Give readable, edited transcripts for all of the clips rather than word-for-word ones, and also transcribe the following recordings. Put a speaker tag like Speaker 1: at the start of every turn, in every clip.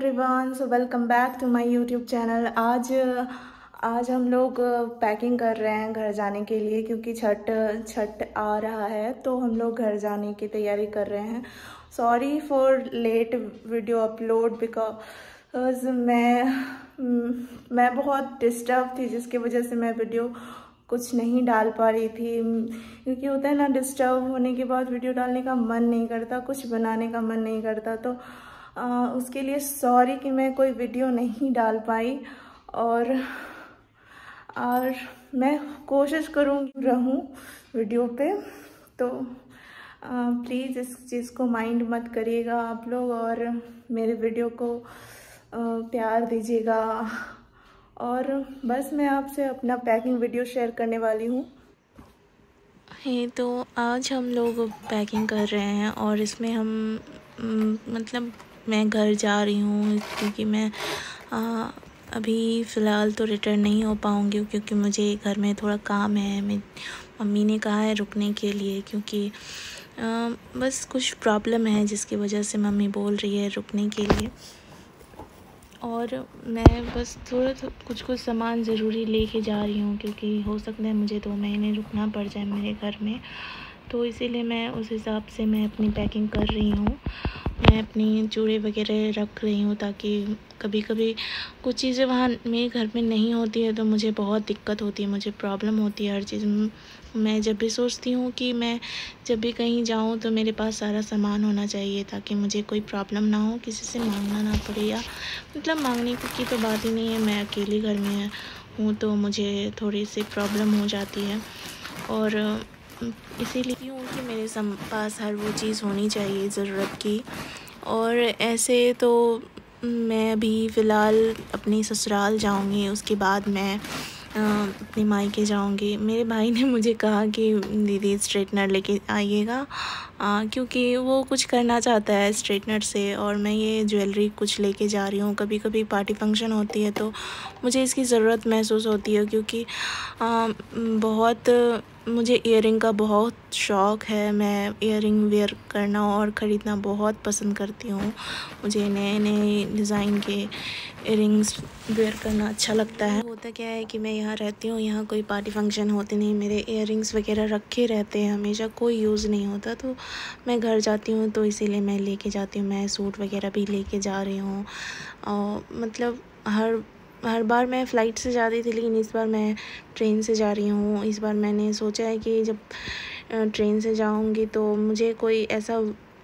Speaker 1: Everyone, so welcome back to my YouTube channel. आज हम लोग पैकिंग कर रहे हैं घर जाने के लिए, क्योंकि छठ आ रहा है तो हम लोग घर जाने की तैयारी कर रहे हैं। Sorry for late video upload because मैं बहुत डिस्टर्ब थी, जिसकी वजह से मैं वीडियो कुछ नहीं डाल पा रही थी। क्योंकि होता है ना, डिस्टर्ब होने के बाद वीडियो डालने का मन नहीं करता, कुछ बनाने का मन नहीं करता। तो उसके लिए सॉरी कि मैं कोई वीडियो नहीं डाल पाई। और मैं कोशिश रहूं वीडियो पे। तो प्लीज़ इस चीज़ को माइंड मत करिएगा आप लोग, और मेरे वीडियो को प्यार दीजिएगा। और बस मैं आपसे अपना पैकिंग वीडियो शेयर करने वाली हूँ।
Speaker 2: तो आज हम लोग पैकिंग कर रहे हैं और इसमें हम मतलब मैं घर जा रही हूँ, क्योंकि मैं अभी फ़िलहाल तो रिटर्न नहीं हो पाऊँगी, क्योंकि मुझे घर में थोड़ा काम है। मम्मी ने कहा है रुकने के लिए, क्योंकि बस कुछ प्रॉब्लम है जिसकी वजह से मम्मी बोल रही है रुकने के लिए। और मैं बस थोड़ा कुछ सामान ज़रूरी लेके जा रही हूँ, क्योंकि हो सकता है मुझे 2 महीने रुकना पड़ जाए मेरे घर में। तो इसीलिए मैं उस हिसाब से मैं अपनी पैकिंग कर रही हूँ। मैं अपनी चूड़े वगैरह रख रही हूँ, ताकि कभी कभी कुछ चीज़ें वहाँ मेरे घर में नहीं होती है तो मुझे बहुत दिक्कत होती है, मुझे प्रॉब्लम होती है हर चीज़। मैं जब भी सोचती हूँ कि मैं जब भी कहीं जाऊँ तो मेरे पास सारा सामान होना चाहिए, ताकि मुझे कोई प्रॉब्लम ना हो, किसी से मांगना ना पड़े। या मतलब मांगने की तो बात ही नहीं है, मैं अकेले घर में हूँ तो मुझे थोड़ी सी प्रॉब्लम हो जाती है। और इसीलिए हूँ कि मेरे पास हर वो चीज़ होनी चाहिए ज़रूरत की। और ऐसे तो मैं अभी फ़िलहाल अपनी ससुराल जाऊँगी, उसके बाद मैं अपनी मायके जाऊँगी। मेरे भाई ने मुझे कहा कि दीदी स्ट्रेटनर लेके आइएगा, क्योंकि वो कुछ करना चाहता है स्ट्रेटनर से। और मैं ये ज्वेलरी कुछ लेके जा रही हूँ। कभी कभी पार्टी फंक्शन होती है तो मुझे इसकी ज़रूरत महसूस होती है, क्योंकि बहुत मुझे इयररिंग का बहुत शौक़ है। मैं इयररिंग वेयर करना और ख़रीदना बहुत पसंद करती हूँ। मुझे नए नए डिज़ाइन के इयररिंग्स वेयर करना अच्छा लगता है। होता क्या है कि मैं यहाँ रहती हूँ, यहाँ कोई पार्टी फंक्शन होते नहीं, मेरे इयररिंग्स वगैरह रखे रहते हैं हमेशा, कोई यूज़ नहीं होता। तो मैं घर जाती हूँ तो इसीलिए मैं लेके जाती हूँ। मैं सूट वगैरह भी लेके जा रही हूँ। और मतलब हर बार मैं फ़्लाइट से जाती थी, लेकिन इस बार मैं ट्रेन से जा रही हूँ। इस बार मैंने सोचा है कि जब ट्रेन से जाऊँगी तो मुझे कोई ऐसा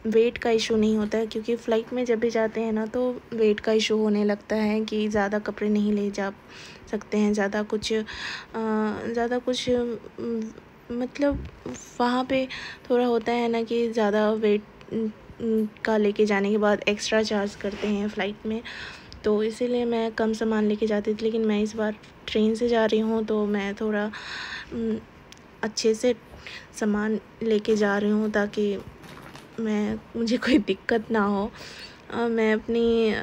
Speaker 2: वेट का इशू नहीं होता है, क्योंकि फ़्लाइट में जब भी जाते हैं ना तो वेट का इशू होने लगता है कि ज़्यादा कपड़े नहीं ले जा सकते हैं, ज़्यादा कुछ मतलब वहाँ पे थोड़ा होता है ना कि ज़्यादा वेट का लेके जाने के बाद एक्स्ट्रा चार्ज करते हैं फ़्लाइट में। तो इसीलिए मैं कम सामान लेके जाती थी, लेकिन मैं इस बार ट्रेन से जा रही हूँ तो मैं थोड़ा अच्छे से सामान लेके जा रही हूँ, ताकि मुझे कोई दिक्कत ना हो। मैं अपनी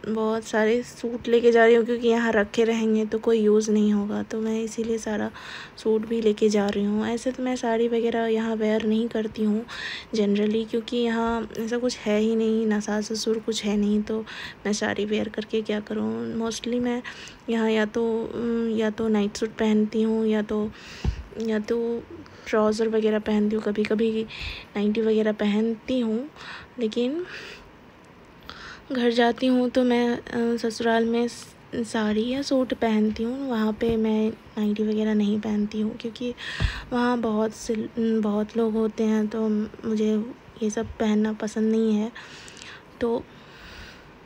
Speaker 2: बहुत सारे सूट लेके जा रही हूँ, क्योंकि यहाँ रखे रहेंगे तो कोई यूज़ नहीं होगा, तो मैं इसीलिए सारा सूट भी लेके जा रही हूँ। ऐसे तो मैं साड़ी वगैरह यहाँ वेयर नहीं करती हूँ जनरली, क्योंकि यहाँ ऐसा कुछ है ही नहीं, ना सास ससुर कुछ है नहीं, तो मैं साड़ी वेयर करके क्या करूँ। मोस्टली मैं यहाँ या तो नाइट सूट पहनती हूँ, या तो ट्राउज़र वगैरह पहनती हूँ, कभी कभी नाइटी वगैरह पहनती हूँ। लेकिन घर जाती हूँ तो मैं ससुराल में साड़ी या सूट पहनती हूँ। वहाँ पे मैं नाइटी वगैरह नहीं पहनती हूँ, क्योंकि वहाँ बहुत लोग होते हैं, तो मुझे ये सब पहनना पसंद नहीं है। तो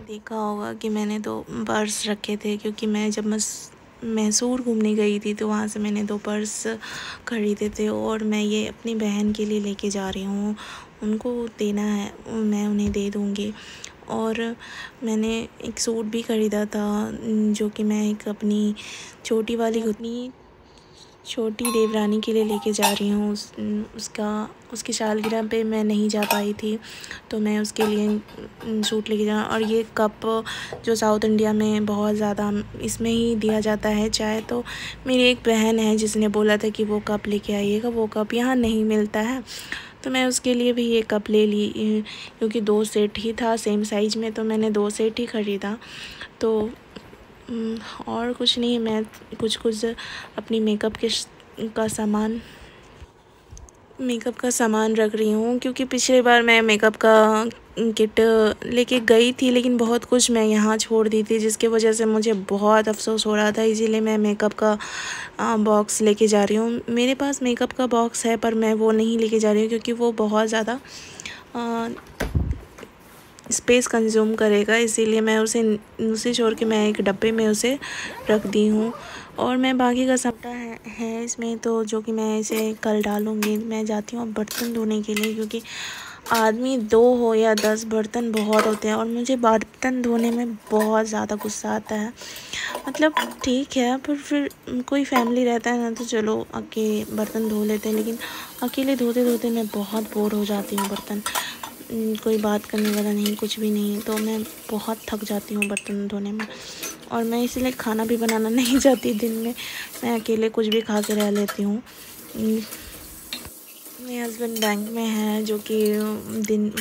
Speaker 2: देखा होगा कि मैंने तो पर्स रखे थे, क्योंकि मैं जब मैसूर घूमने गई थी तो वहाँ से मैंने 2 पर्स ख़रीदे थे, और मैं ये अपनी बहन के लिए लेके जा रही हूँ। उनको देना है, मैं उन्हें दे दूँगी। और मैंने एक सूट भी ख़रीदा था, जो कि मैं एक अपनी छोटी देवरानी के लिए लेके जा रही हूँ। उसकी सालगिरह पे मैं नहीं जा पाई थी, तो मैं उसके लिए सूट लेके जा। और ये कप जो साउथ इंडिया में बहुत ज़्यादा इसमें ही दिया जाता है चाय, तो मेरी एक बहन है जिसने बोला था कि वो कप लेके आइएगा, वो कप यहाँ नहीं मिलता है। तो मैं उसके लिए भी ये कप ले ली, क्योंकि 2 सेट ही था सेम साइज़ में, तो मैंने 2 सेट ही ख़रीदा। तो और कुछ नहीं, मैं कुछ अपनी मेकअप का सामान रख रही हूँ, क्योंकि पिछली बार मैं मेकअप का किट लेके गई थी, लेकिन बहुत कुछ मैं यहाँ छोड़ दी थी, जिसकी वजह से मुझे बहुत अफसोस हो रहा था। इसीलिए मैं मेकअप का बॉक्स लेके जा रही हूँ। मेरे पास मेकअप का बॉक्स है, पर मैं वो नहीं लेके जा रही हूँ, क्योंकि वो बहुत ज़्यादा स्पेस कंज्यूम करेगा। इसीलिए मैं उसे छोड़ के मैं एक डब्बे में उसे रख दी हूँ। और मैं बाकी का सबटा है इसमें, तो जो कि मैं इसे कल डालूँगी। मैं जाती हूँ अब बर्तन धोने के लिए, क्योंकि आदमी 2 हो या 10 बर्तन बहुत होते हैं, और मुझे बर्तन धोने में बहुत ज़्यादा गुस्सा आता है। मतलब ठीक है, पर फिर कोई फैमिली रहता है ना, तो चलो बर्तन धो लेते हैं, लेकिन अकेले धोते धोते मैं बहुत बोर हो जाती हूँ। बर्तन कोई बात करने वाला नहीं, कुछ भी नहीं, तो मैं बहुत थक जाती हूँ बर्तन धोने में। और मैं इसलिए खाना भी बनाना नहीं चाहती दिन में, मैं अकेले कुछ भी खा के रह लेती हूँ। मेरे हस्बैंड बैंक में हैं, जो कि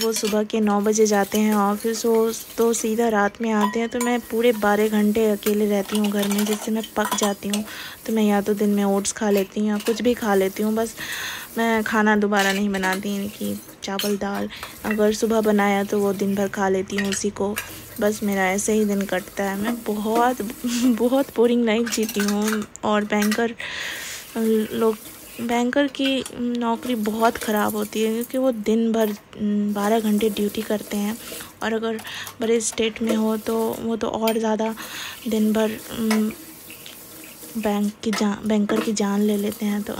Speaker 2: वो सुबह के 9 बजे जाते हैं ऑफिस, वो तो सीधा रात में आते हैं। तो मैं पूरे 12 घंटे अकेले रहती हूँ घर में, जिससे मैं पक जाती हूँ। तो मैं या तो दिन में ओट्स खा लेती हूँ या कुछ भी खा लेती हूँ, बस मैं खाना दोबारा नहीं बनाती कि चावल दाल अगर सुबह बनाया तो वो दिन भर खा लेती हूँ उसी को। बस मेरा ऐसे ही दिन कटता है। मैं बहुत बोरिंग लाइफ जीती हूँ। और बैंकर की नौकरी बहुत ख़राब होती है, क्योंकि वो दिन भर 12 घंटे ड्यूटी करते हैं। और अगर बड़े स्टेट में हो तो वो तो और ज़्यादा दिन भर बैंकर की जान ले लेते हैं। तो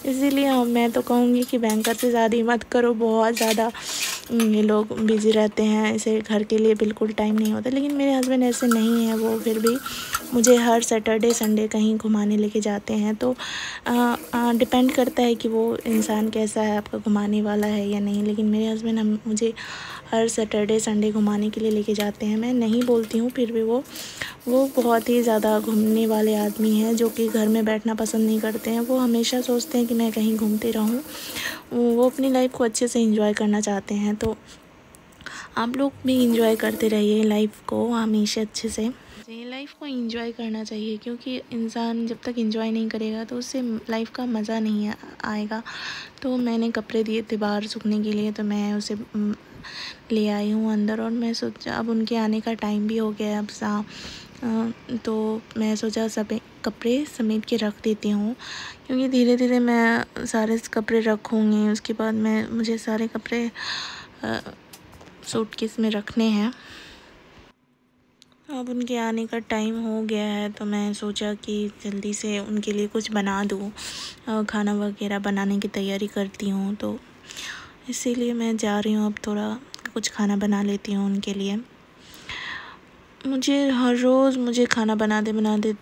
Speaker 2: इसीलिए मैं तो कहूँगी कि बैंकर से शादी मत करो। बहुत ज़्यादा ये लोग बिज़ी रहते हैं, इसे घर के लिए बिल्कुल टाइम नहीं होता। लेकिन मेरे हस्बैंड ऐसे नहीं हैं, वो फिर भी मुझे हर सैटरडे संडे कहीं घुमाने लेके जाते हैं। तो डिपेंड करता है कि वो इंसान कैसा है, आपका घुमाने वाला है या नहीं। लेकिन मेरे हस्बैंड मुझे हर सैटरडे संडे घुमाने के लिए लेके जाते हैं। मैं नहीं बोलती हूँ, फिर भी वो बहुत ही ज़्यादा घूमने वाले आदमी हैं, जो कि घर में बैठना पसंद नहीं करते हैं। वो हमेशा सोचते हैं कि मैं कहीं घूमते रहूँ। वो अपनी लाइफ को अच्छे से एंजॉय करना चाहते हैं। तो आप लोग भी एंजॉय करते रहिए लाइफ को हमेशा अच्छे से। लाइफ को एंजॉय करना चाहिए, क्योंकि इंसान जब तक एंजॉय नहीं करेगा तो उससे लाइफ का मज़ा नहीं आएगा। तो मैंने कपड़े दिए थे बाहर सूखने के लिए, तो मैं उसे ले आई हूँ अंदर। और मैं सोचा अब उनके आने का टाइम भी हो गया है अब तो मैं सोचा सब कपड़े समेट के रख देती हूँ, क्योंकि धीरे धीरे मैं सारे कपड़े रखूँगी। उसके बाद मुझे सारे कपड़े सूटकेस में रखने हैं। अब उनके आने का टाइम हो गया है, तो मैं सोचा कि जल्दी से उनके लिए कुछ बना दूँ, खाना वगैरह बनाने की तैयारी करती हूँ। तो इसीलिए मैं जा रही हूँ, अब थोड़ा कुछ खाना बना लेती हूँ उनके लिए। हर रोज़ मुझे खाना बनाते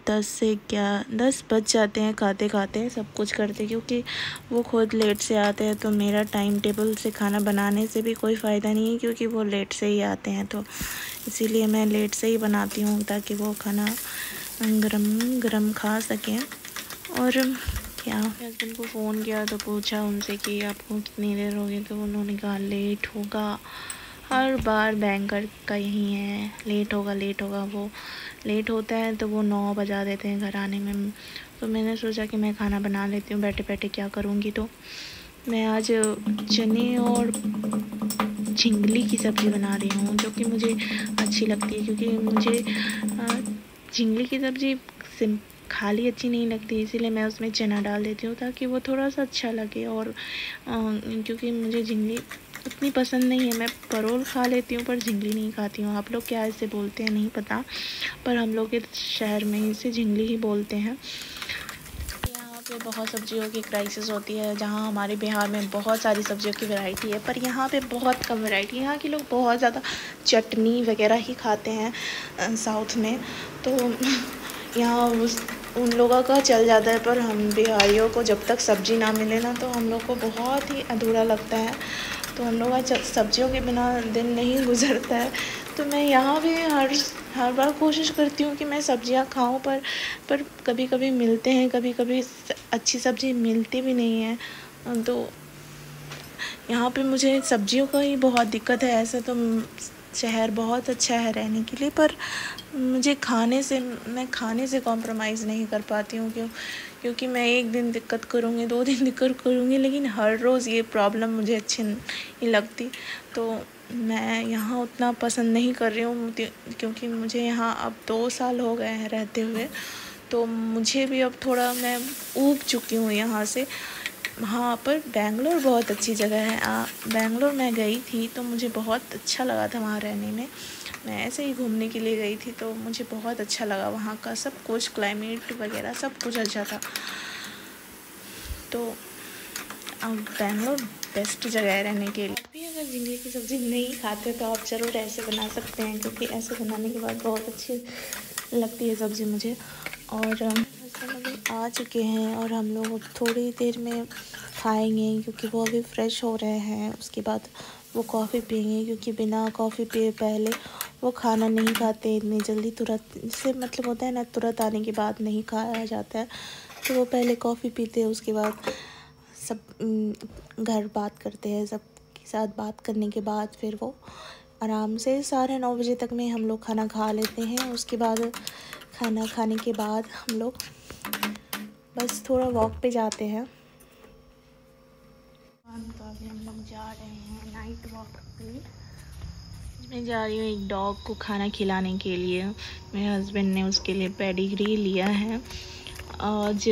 Speaker 2: 10 बज जाते हैं खाते खाते सब कुछ करते, क्योंकि वो खुद लेट से आते हैं। तो मेरा टाइम टेबल से खाना बनाने से भी कोई फ़ायदा नहीं है, क्योंकि वो लेट से ही आते हैं। तो इसीलिए मैं लेट से ही बनाती हूँ, ताकि वो खाना गरम खा सकें। और क्या हस्बैंड को फ़ोन किया तो पूछा उनसे कि आपको कितनी देर होगी, तो उन्होंने कहा लेट होगा। हर बार बैंकर का यही है, लेट होगा। वो लेट होता है तो वो 9 बजा देते हैं घर आने में। तो मैंने सोचा कि मैं खाना बना लेती हूँ, बैठे बैठे क्या करूँगी। तो मैं आज चने और झिंगली की सब्ज़ी बना रही हूँ, जो कि मुझे अच्छी लगती है, क्योंकि मुझे झिंगली की सब्ज़ी खाली अच्छी नहीं लगती। इसीलिए मैं उसमें चना डाल देती हूँ, ताकि वो थोड़ा सा अच्छा लगे। और क्योंकि मुझे झिंगली उतनी पसंद नहीं है, मैं परोल खा लेती हूँ पर झिंगली नहीं खाती हूँ। आप लोग क्या इसे बोलते हैं नहीं पता, पर हम लोग के शहर में इसे झिंगली ही बोलते हैं। यहाँ पे बहुत सब्जियों की क्राइसिस होती है, जहाँ हमारे बिहार में बहुत सारी सब्जियों की वैरायटी है, पर यहाँ पे बहुत कम वैरायटी। यहाँ के लोग बहुत ज़्यादा चटनी वगैरह ही खाते हैं साउथ में। तो यहाँ उन लोगों का चल जाता है, पर हम बिहारियों को जब तक सब्ज़ी ना मिले ना, तो हम लोग को बहुत ही अधूरा लगता है। तो हम लोग का सब्जियों के बिना दिन नहीं गुजरता है। तो मैं यहाँ भी हर बार कोशिश करती हूँ कि मैं सब्जियाँ खाऊँ, पर कभी कभी मिलते हैं, कभी कभी अच्छी सब्ज़ी मिलती भी नहीं है। तो यहाँ पे मुझे सब्जियों का ही बहुत दिक्कत है। ऐसा तो शहर बहुत अच्छा है रहने के लिए, पर मैं खाने से कॉम्प्रोमाइज़ नहीं कर पाती हूँ, क्योंकि मैं एक दिन दिक्कत करूँगी, 2 दिन दिक्कत करूँगी, लेकिन हर रोज़ ये प्रॉब्लम मुझे अच्छी नहीं लगती। तो मैं यहाँ उतना पसंद नहीं कर रही हूँ, क्योंकि मुझे यहाँ अब 2 साल हो गए हैं रहते हुए। तो मुझे भी अब थोड़ा मैं ऊब चुकी हूँ यहाँ से। हाँ, पर बेंगलोर बहुत अच्छी जगह है। बेंगलोर मैं गई थी तो मुझे बहुत अच्छा लगा था वहाँ रहने में। मैं ऐसे ही घूमने के लिए गई थी तो मुझे बहुत अच्छा लगा वहाँ का सब कुछ, क्लाइमेट वगैरह सब कुछ अच्छा था। तो अब बेंगलोर बेस्ट जगह है रहने के लिए। अभी अगर झींगे की सब्ज़ी नहीं खाते तो आप ज़रूर ऐसे बना सकते हैं, क्योंकि ऐसे बनाने के बाद बहुत अच्छी लगती है सब्ज़ी मुझे। और हस्बैंड अभी आ चुके हैं और हम लोग थोड़ी देर में खाएंगे, क्योंकि वो अभी फ्रेश हो रहे हैं। उसके बाद वो कॉफ़ी पियेंगे, क्योंकि बिना कॉफ़ी पिए पहले वो खाना नहीं खाते इतनी जल्दी। तुरंत इससे मतलब होता है ना, तुरंत आने के बाद नहीं खाया जाता है। तो वो पहले कॉफ़ी पीते हैं, उसके बाद सब घर बात करते हैं। सबके साथ बात करने के बाद फिर वो आराम से 9:30 बजे तक में हम लोग खाना खा लेते हैं। उसके बाद खाना खाने के बाद हम लोग बस थोड़ा वॉक पे जाते हैं। तो अभी हम लोग जा रहे हैं नाइट वॉक पे। मैं जा रही हूँ एक डॉग को खाना खिलाने के लिए। मेरे हस्बैंड ने उसके लिए पेडिग्री लिया है। आज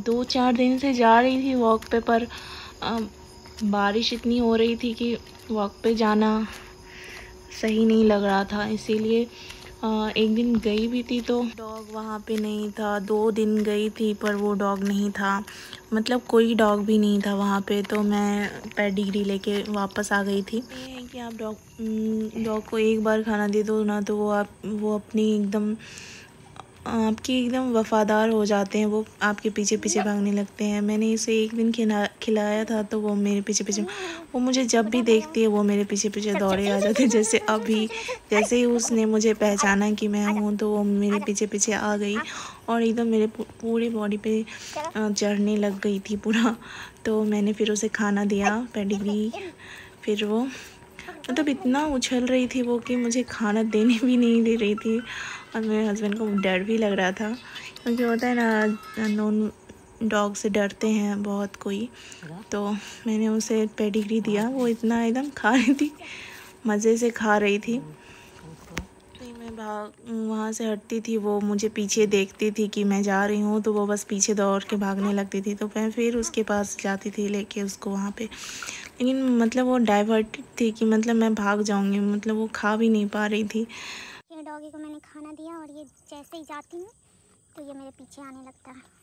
Speaker 2: 2-4 दिन से जा रही थी वॉक पे, पर बारिश इतनी हो रही थी कि वॉक पे जाना सही नहीं लग रहा था। इसीलिए एक दिन गई भी थी तो डॉग वहाँ पे नहीं था। 2 दिन गई थी पर वो डॉग नहीं था, मतलब कोई डॉग भी नहीं था वहाँ पे। तो मैं पेडिग्री लेके वापस आ गई थी। ये है कि आप डॉग को एक बार खाना दे दो ना, तो वो अपनी आपकी एकदम वफ़ादार हो जाते हैं। वो आपके पीछे पीछे भागने लगते हैं। मैंने इसे एक दिन खिलाया था तो वो मेरे पीछे पीछे, वो मुझे जब भी देखती है वो मेरे पीछे पीछे दौड़े आ जाते हैं। जैसे ही उसने मुझे पहचाना कि मैं हूँ तो वो मेरे पीछे पीछे आ गई और एकदम मेरे पूरी बॉडी पे चढ़ने लग गई थी पूरा। तो मैंने फिर उसे खाना दिया पेडिग्री। फिर वो मतलब इतना उछल रही थी वो कि मुझे खाना देने भी नहीं दे रही थी। और मेरे हस्बैंड को डर भी लग रहा था, क्योंकि होता है ना, नॉन डॉग से डरते हैं बहुत कोई। तो मैंने उसे पेडिग्री दिया। वो इतना एकदम खा रही थी, मज़े से खा रही थी। मैं वहाँ से हटती थी, वो मुझे पीछे देखती थी कि मैं जा रही हूँ, तो वो बस पीछे दौड़ के भागने लगती थी। तो मैं फिर उसके पास जाती थी लेके उसको वहाँ पे। लेकिन मतलब वो डाइवर्टेड थी कि मतलब मैं भाग जाऊँगी, मतलब वो खा भी नहीं पा रही थी।
Speaker 3: ये डॉगी को मैंने खाना दिया और ये जैसे ही जाती हूँ तो ये मेरे पीछे आने लगता है।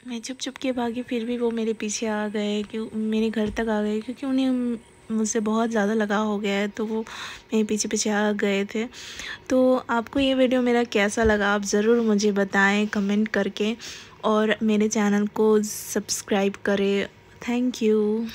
Speaker 2: मैं छुप छुप के भागी, फिर भी वो मेरे पीछे आ गए, मेरे घर तक आ गए, क्योंकि उन्हें मुझसे बहुत ज़्यादा लगाव हो गया है। तो वो मेरे पीछे पीछे आ गए थे। तो आपको ये वीडियो मेरा कैसा लगा आप ज़रूर मुझे बताएं कमेंट करके, और मेरे चैनल को सब्सक्राइब करें। Thank you.